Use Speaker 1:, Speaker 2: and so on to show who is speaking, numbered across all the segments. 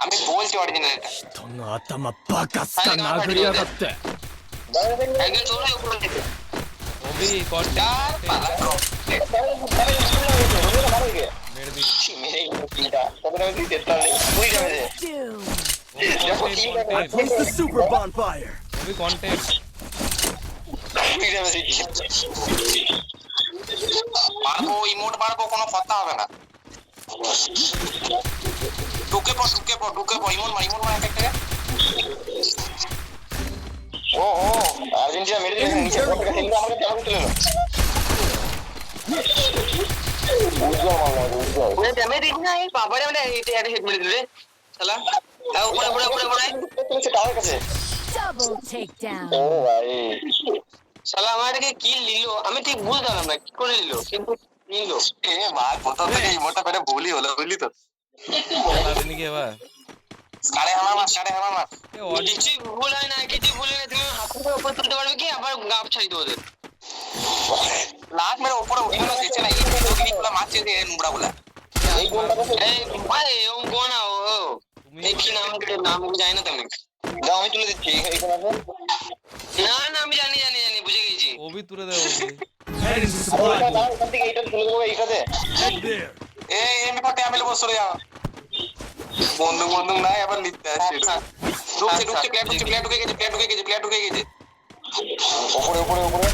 Speaker 1: আমি বলছি অরিজিনাল এটা।
Speaker 2: 人の頭バカすか殴りやがって
Speaker 1: একজন চলে উপরে থেকে।
Speaker 3: ওবি কট
Speaker 1: চার পালা ড্রপ।
Speaker 3: মেরে দি
Speaker 1: মেরে কিলটা। তখন আমি দিতে পারলি। তুই যাবে রে।
Speaker 2: Unleash the super bonfire
Speaker 3: ওবি কন্টেন্ট
Speaker 1: তুই যাবে রে। মারবো ইমোট মারবো কোনো কথা হবে না। ঢুকে পড় ইমোট মার একটা। ও আর্জেন্টিনা মেরে দিয়েছে নিচে পড়ে গেছে কিন্তু আমাকে কেন তুলে না ওরে ড্যামেজ দিন না এই বাবারে মানে এটা হেড মেরে দিলে শালা উপরে তুলছে টাওয়ার কাছে
Speaker 4: Double takedown.
Speaker 1: ও ভাই শালা আমাদেরকে কিল নিল আমি ঠিক বুঝলাম না কি করে নিল কিন্তু নিল এ ভাই কোথা থেকে ইমোটটা পেরে ভুলই হলো বুঝলি তো
Speaker 3: লাভিনি কে বা
Speaker 1: সাড়ে হামার মার
Speaker 3: এ অডি
Speaker 1: কিছু ভুল হয় না তুমি হাতের উপর তুলতে পারবে কি আবার গাপ ছাড়ি দেবো ওদের লাখ মেরে উপরে উঠে না দেখছে না এই ভিডিওগুলো মারছে যে নুবড়া বলা এই কোনটা এই ভাই ও কোনা ও এই কি নাম জানি না তুমি দাও আমি তুলে দিচ্ছি এই কোন আছে না আমি জানি বুঝে গেছি
Speaker 3: ওবি তুলে দে Obi
Speaker 2: head into the supply
Speaker 1: দাও
Speaker 2: box
Speaker 1: এখান থেকে এইটা তুলে দেবো এইটাতে
Speaker 2: head there
Speaker 1: এই এমনি পাটে আমি লবো সরে যাও বন্ধু নাই আবার নিতে আসছে ঢুকছে প্লেয়ার ঢুকে গেছে উপরে
Speaker 3: উপরে কোথা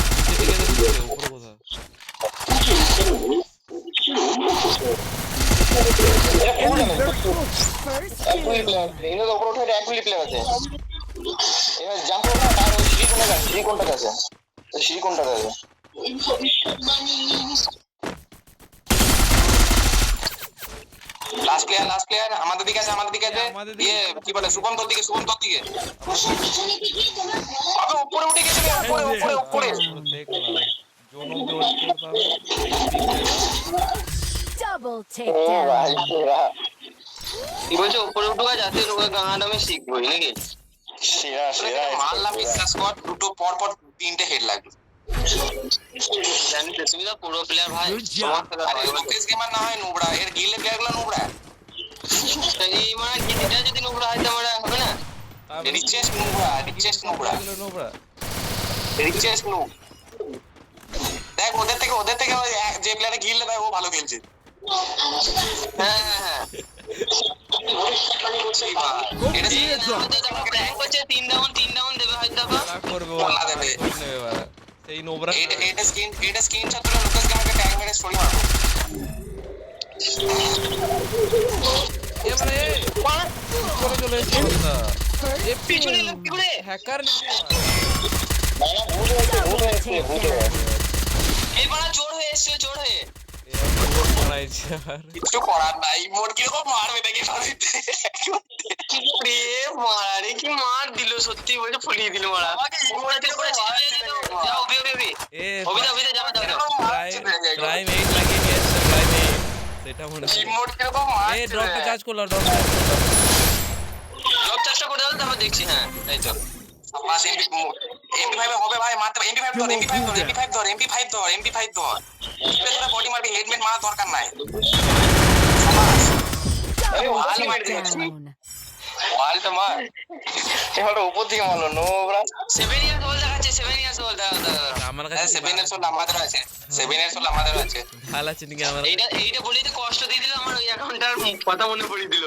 Speaker 4: First
Speaker 1: একগুলি
Speaker 4: kill.
Speaker 1: প্লেয়ার এর উপরে উঠে একগুলি প্লেয়ার আছে এবার জাম্প করো না তার ওই সিঁড়ি কোনটা আছে সিঁড়ি কোনটা আছে লাস্ট প্লেয়ার আমাদের দিকে আছে ইয়ে কি বলে শুভম তোর দিকে আবে উপরে উঠে গেছে উপরে
Speaker 3: দেখলাম জোন অফ দ্য পাবে
Speaker 4: Double
Speaker 1: ও
Speaker 4: takedown.
Speaker 1: ভাই কি বলছো উপরে উঠে যাচ্ছে লোক গান আমি শিখবো নাকি সেরা মারলাম বিশ্বাস কর দুটো পর তিনটে হেড লাগলো জানি তো তুমি তো পুরো প্লেয়ার ভাই আরে লোকেশ গেমার না হয় নোবড়া এর গিলে প্লেয়ারগুলো নোবড়া এই মানে গিলটা যদি নোবড়া হয় তাহলে হবে না রিচেস্ট নোবড়া দেখ ওদের থেকে যে প্লেয়ারে গিল দেয় ও ভালো খেলছে হ্যাঁ এটা র্যাঙ্ক হচ্ছে 3 ডাউন দেবে হয়তো
Speaker 3: করবে
Speaker 1: বলা দেবে
Speaker 3: নেবে বাড়া সেই নোবরা
Speaker 1: এটা স্ক্রিনশট তুলে লোকেশ গেমারকে ট্যাগ মেরে স্টোরি মারবো
Speaker 3: এবারে করে চলে এসেছে কথা এ
Speaker 4: First
Speaker 1: পিছনে
Speaker 3: হ্যাকার
Speaker 1: ভূত হয়েছে এই বাড়া চোর হয়ে
Speaker 3: মারাইছে আর
Speaker 1: কিছু করার নাই মোট কিরকম মারবে নাকি ফাঁসিতে রে মারে কি মার দিল সত্যি বলে ফুলিয়ে দিল মারা আমাকে ইমোটা থেকে করে যাও ওবি
Speaker 3: এ
Speaker 1: যাও
Speaker 3: প্রাইম 8 লাগিয়ে নিয়েছে প্রাইম 8 সেটা মনে হয়
Speaker 1: ইমোট কিরকম মার
Speaker 3: এ ড্রপটা চার্জ করলাম
Speaker 1: ড্রপ চেষ্টা করে দাও তারপর দেখছি হ্যাঁ এই তো বাস MP5 হবে ভাই মাত্র MP5 ধর তোরা বডি মারবি হেডমেট মারা দরকার নাই
Speaker 4: double takedown.
Speaker 1: ওয়ালটা মার এবারে উপর থেকে মারলো নো ব্রা 7 ইয়ার্স ওল্ড দেখাচ্ছে 7 ইয়ার্স ওল্ড
Speaker 3: আমার কাছে
Speaker 1: 7 ইয়ার্স ওল্ড আমাদের আছে 7 ইয়ার্স ওল্ড আমাদের আছে
Speaker 3: ভালো চিনি কি আমার
Speaker 1: এইটা বলেই তো কষ্ট দিয়ে দিল আমার ওই অ্যাকাউন্টটার কথা মনে পড়িয়ে দিল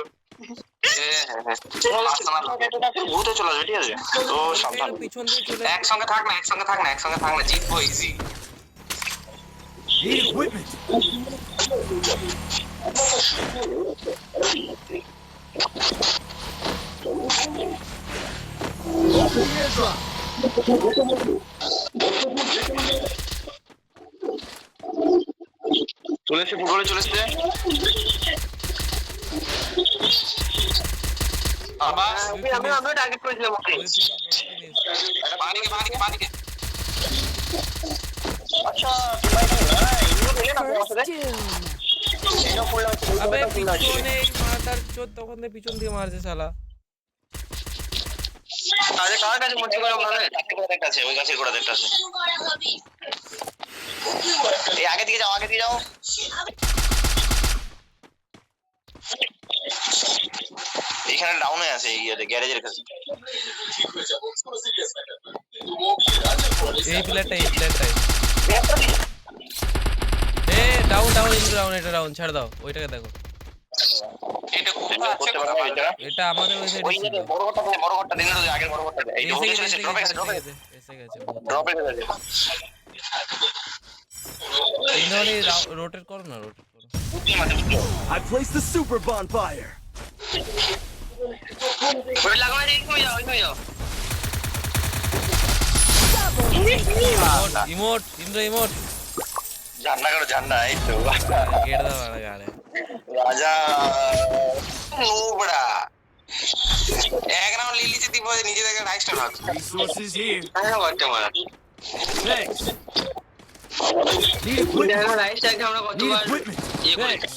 Speaker 1: ভূতে চলে যাবে ঠিক আছে তো সাবধান
Speaker 3: পিছন দিয়ে চলে
Speaker 1: একসঙ্গে থাক না জিতবো ইজি
Speaker 2: need equipment airdrop
Speaker 1: চলেছে ফুটবলে চলেছে আবার আমি টার্গেট করেছিলাম ওকে বাদিকে আচ্ছা
Speaker 4: First doom.
Speaker 3: আবে পিছনে মারদার চোদ তখন থেকে পিছন দিয়ে মারছে শালা
Speaker 1: আরে কার কাছে মরছে করে ভালো কাছে ওই গাছের গোড়া দেখতাছে এই আগে দিকে যাও এইখানে ডাউন হয়ে আছে এই গ্যারেজের কাছে।
Speaker 3: এই প্লেয়ারটাই এ ডাউন এটা ডাউন ছাড় দাও ওইটাকে দেখো।
Speaker 1: এটা কোথায় আছে কথা বলতে?
Speaker 3: এটা আমাদের ওই সাইডে
Speaker 1: ওই
Speaker 3: ছিল।
Speaker 1: যে বড় ঘরটা দিন না আগের বড় ঘরটা। এই
Speaker 3: এসে
Speaker 1: যে
Speaker 3: গেছে
Speaker 1: ড্রপে গেছে ড্রপে গেছে।
Speaker 3: ইন্দ্রনি রোটেট করো না রোটেট করো।
Speaker 2: I placed the super bonfire.
Speaker 1: ওই লাগানো যায় কই যাও
Speaker 3: ইমোট ইন্দ্র ইমোট
Speaker 1: জান্না এই তো
Speaker 3: গেট দাও আর গালে
Speaker 1: রাজা নোবড়া এক রাউন্ড লিলিতে দিব নিজে থেকে রাইস্টার ভাগ
Speaker 2: Resources here.
Speaker 1: হ্যাঁ বাচ্চা মারা
Speaker 2: Thanks. Need equipment.
Speaker 1: দেখো রাইস্টার কে আমরা
Speaker 2: Need
Speaker 1: কতবার
Speaker 2: equipment.
Speaker 1: ইয়ে করি
Speaker 2: Thanks.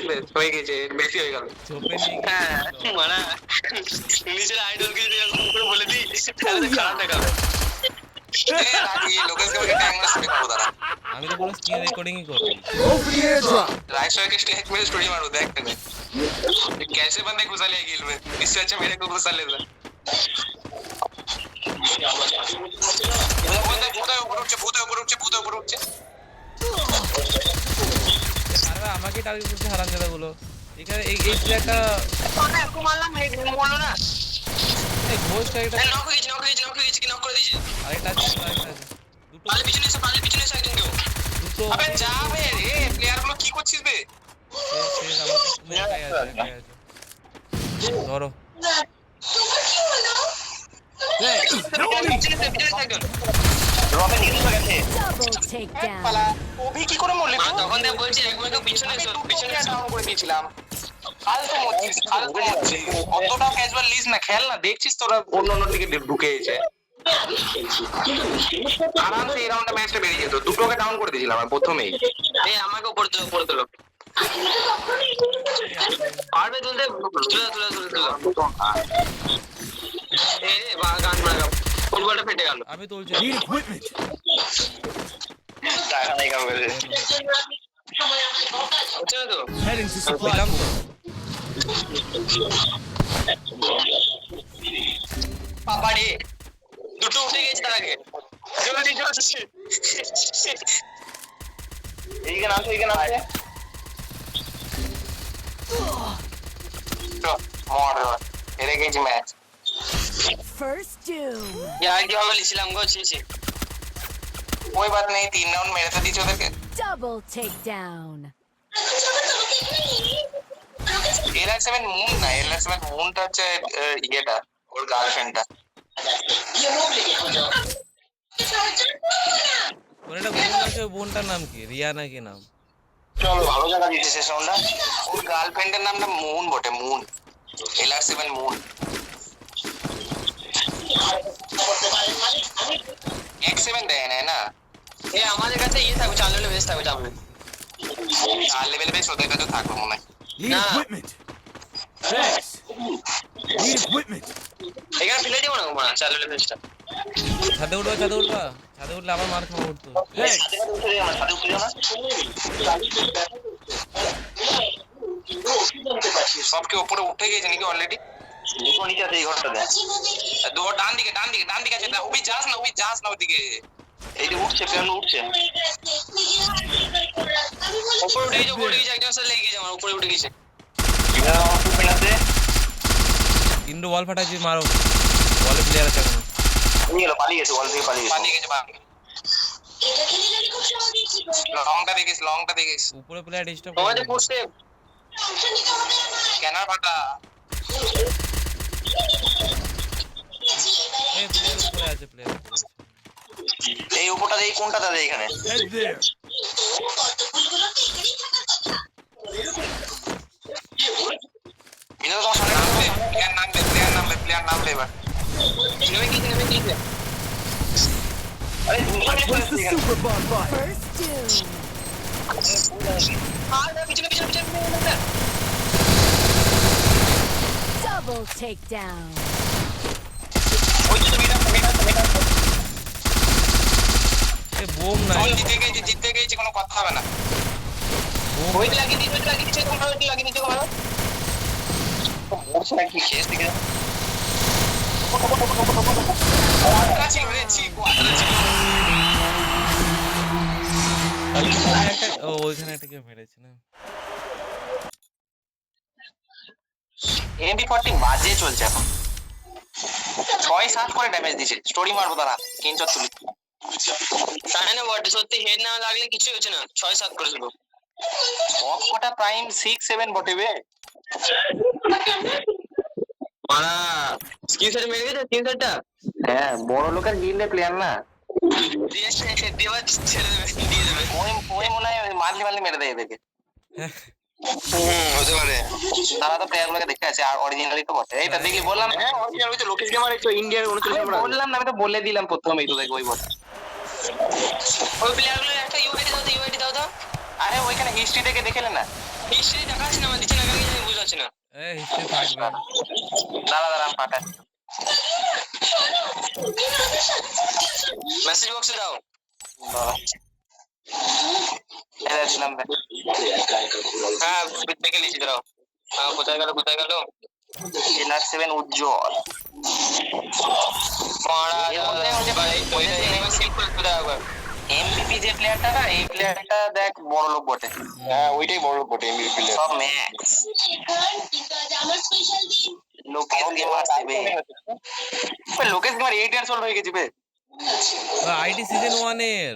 Speaker 1: বেশ হয়ে গেছে বেশি হয়ে গেল
Speaker 3: চোপে নিয়ে
Speaker 1: হ্যাঁ মারা নিজের আইডল কে এরকম করে বলে দিই তাহলে খারাপ দেখাবে আমি
Speaker 3: তো পুরো স্ক্রিন রেকর্ডিংই করব।
Speaker 2: Go for the airdrop.
Speaker 1: राइसर के स्टेक में स्टोरी मारो देख तूने कैसे बंदे घुसा लिया गिल में इससे अच्छा मेरे को घुसा लेता बंदे ऊपर उठ
Speaker 3: আরে আমাকে টার্গেট করতে হারামজাদা গুলো। এখানে এই প্লেয়ারটা
Speaker 1: अरे आपको मारना मैं बोलो ना
Speaker 3: এই ঘোষ টাইটা
Speaker 1: नॉक कर दीजिए
Speaker 3: আরেকটা আছে দুটো
Speaker 1: पाले पीछे से একজন কেউ
Speaker 3: দুটো
Speaker 1: अबे जा बे रे प्लेয়ার গুলো কি করছিস বে
Speaker 3: শেষ আমাকে একাই আছে ধরো
Speaker 1: পিছনে से একজন রবে নিয়ে গেছে
Speaker 4: Double takedown.
Speaker 1: পালা ও ভি কি করে মরলি তখন দেখ বলছি একবার কেউ পিছনে ডাউন করে দিয়েছিলাম ফালতু মরছিস অতটা ক্যাজুয়াল লিজ না খেল না দেখছিস তোরা অন্য দিকে ঢুকে এসে আরামসে এই রাউন্ডে ম্যাচটা বেরিয়ে যেত দুটোকে ডাউন করে দিয়েছিলাম আমি প্রথমেই এই আমাকে উপরে তোলো পারবে তুলতে তুলে এ বা গান মারা ফুটবলটা ফেটে গেল
Speaker 3: আমি তুলছি
Speaker 2: Need equipment.
Speaker 1: টাকা নাই কাম করে হচ্ছে না তো
Speaker 2: Heading to supply.
Speaker 3: দিলাম তো
Speaker 1: পাপাড়ি দুটো উঠে গেছে তার আগে জলদি এইখানে আছে তো মর হেরে গেছি ম্যাচ
Speaker 4: First doom.
Speaker 1: यार কি হবে লিছিলাম গো ছি कोई बात नहीं 3 राउंड मेरे तो दीजिए ওদেরকে
Speaker 4: Double takedown.
Speaker 1: LR7 মুন না LR7 মুনটা হচ্ছে ইয়েটা ওর গার্লফ্রেন্ডটা
Speaker 3: ওর একটা বোন আছে বোনটার নাম কি রিয়া নাকি নাম
Speaker 1: চলো ভালো জায়গা দিয়েছে শেষ রাউন্ডটা ওর গার্লফ্রেন্ডের নামটা মুন বটে মুন LR7 মুন X7 দেয় না এ আমাদের কাছে ইয়ে থাকবে 4 লেভেল বেস্ট থাকবে যাবে 4 লেভেল বেস্ট ওদের কাছে থাকবে মনে হয়
Speaker 2: Need equipment. Thanks. Need equipment.
Speaker 1: এখানে ফেলে দিও না মানে 4 লেভেল বেস্টটা
Speaker 3: ছাদে উঠবা ছাদে উঠলে আবার মার খাবো উঠতো
Speaker 2: Thanks.
Speaker 1: সাথে উঠে যাও না সবকে উপরে উঠে গেছে নাকি অলরেডি দুটো নিচে আছে এই ঘরটাতে দু ডান দিকে আছে ওই যাস না ওইদিকে এই যে উঠছে কেন উঠছে উপরে উঠে গেছে একজন সাথে লেগে গেছে আমার উপরে উঠে গেছে
Speaker 3: ইন্ডো বল ফাটাইছি মারো বলে প্লেয়ার আছে এখন
Speaker 1: পালিয়ে গেছে লংটা দেখিস
Speaker 3: উপরে প্লেয়ার ডিস্টার্ব
Speaker 1: তোমাদের পুষতে কেনার ফাটা
Speaker 3: এই প্লেয়ার উপরে আছে প্লেয়ার
Speaker 1: এই উপরটা দেই কোনটা দাদা এখানে
Speaker 2: Head there.
Speaker 1: ইনো তো সামনে প্লেয়ার নামবে এবার নেমে কি আরে
Speaker 2: Place the super bonfire.
Speaker 4: First doom.
Speaker 1: পিছনে
Speaker 4: Double takedown.
Speaker 1: ওই যে তুমি
Speaker 3: এ বোম নাই
Speaker 1: জিতে গেছি কোনো কথা হবে না
Speaker 3: বোম
Speaker 1: ওই লাগিয়ে দিচ্ছে তোমরা লাগিয়ে দিচ্ছে সেটা কি খেস দিকে কোয়াড্রা ছিল রে কোয়াড্রা ছিল
Speaker 3: ওইখানে একটা কেউ মেরেছে না।
Speaker 1: MP40 বাজে চলছে এখন 6-7 করে ড্যামেজ দিছে স্টোরি মারবো দাঁড়া স্ক্রিনশট তুলি তাই না বটে সত্যি হেড না লাগলে কিছু হচ্ছে না 6-7 করে শুধু সবকটা প্রাইম 6-7 বটে বে মারা স্ক্রিনশট মেরে গেছে স্ক্রিনশটটা হ্যাঁ বড় লোকের গিল্ডে প্লেয়ার না দিয়ে ছেড়ে দেবে দিয়ে দেবে ওই মনে হয় মারলি মেরে দেয় এদেরকে হতে পারে তারা তো প্লেয়ার গুলোকে দেখে আছে আর অরিজিনালি তো বটে এইটা দেখি বললাম হ্যাঁ অরিজিনাল ওই তো লোকেশ গেমার একটু ইন্ডিয়ার 39 আমরা বললাম না আমি তো বলে দিলাম প্রথমেই তো দেখো ওই বটে ওই প্লেয়ার গুলো একটা ইউআইডি দাও তো আরে ওইখানে হিস্ট্রি থেকে দেখেলে না হিস্ট্রি দেখাচ্ছি না আমার দিচ্ছে না কেন জানি বুঝতে পারছি না
Speaker 3: হিস্ট্রি থাকবে
Speaker 1: দাঁড়া আমি পাঠাচ্ছি মেসেজ বক্সে দাও দাঁড়া দিলাম হ্যাঁ দেখে লিখে দাও হ্যাঁ কোথায় গেল জেলার 7 উজ্জ্বল এমবিপি যে প্লেয়ারটা না এই প্লেয়ারটা দেখ বড় লোক বটে হ্যাঁ ওইটাই বড় লোক বটে এমবিপি প্লেয়ার সব max Lokesh gamer 7 Lokesh gamer 8 years old হয়ে গেছে বে
Speaker 3: আইডি সিজন 1 এর